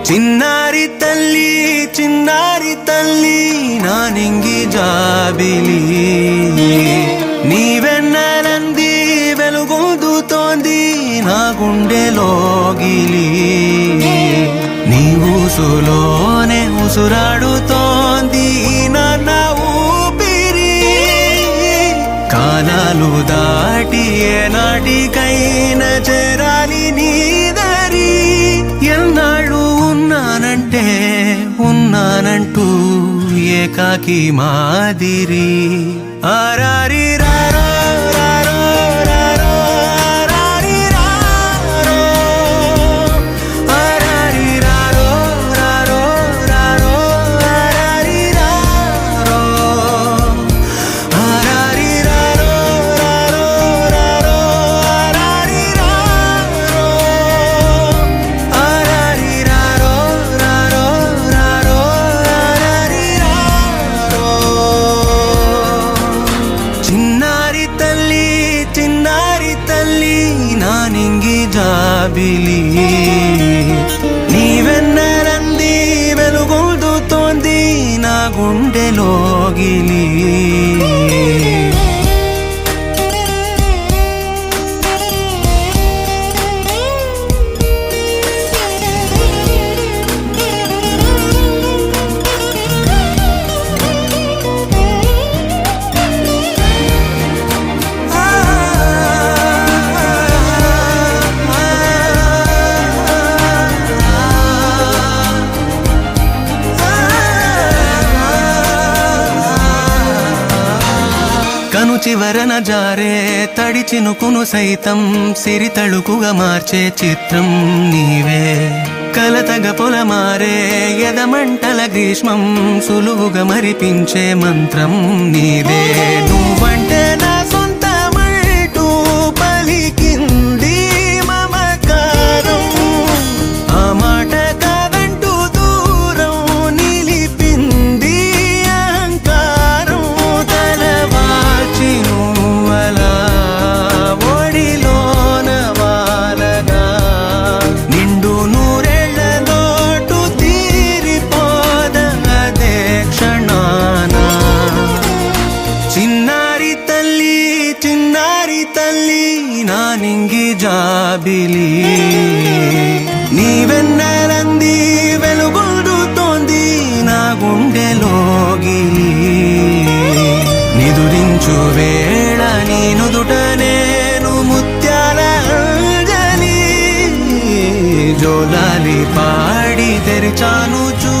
చిన్నారి తల్లి నానింగి జాబిలి నీవెన్నెలంది వెలుగొందుతోంది నా గుండెలోగిలి నీ ఊసులోనే ఉసురాడుతోంది నాన్న ఊపిరి కాలాలు దాటి ఏనాటికైనా చేరాలి నీ దారి ఎన్నాళ్ళు ఉన్నానంటూ ఏకాకి మాదిరి ఆరారి రారో రారో రారో ఆరారి రారో ఆరారి రారో రారో రారో ఆరారి రారో ఆరారి రారో రారో రారో ఆరారి రారో ఆరారి రారో రారో రారో ఆరారి రారో చిన్నారి తల్లి నానింగి జాబిలి నీవెన్నెలంది వెలుగొందుతోంది నా గుండెలోగిలి కను చివరన జారే తడి చినుకును సైతం సిరి తళుకుగా మార్చే చిత్రం నీవే కలతగ పొలమారే ఎదమంటల గ్రీష్మం సులువుగా మరిపించే మంత్రం నీదే నువ్వంటే నా సొంతమంటూ పలికింది మమకారం ఆ మాట కాదంటూ దూరం నిలిపింది అహంకారం తలవాచి నువ్వలా ఒడిలోన వాలగా నిండు నూరేళ్ల లోటు తీరిపోద అదే క్షణాన చిన్నారి తల్లి నానింగి జాబిలి నీవెన్నెలంది వెలుగొందుతోంది నా గుండెలోగిలి నిదురించు వేళ నీ నుదుట నేను ముత్యాల అంజలి జోలాలి పాడి తెరిచాను చూ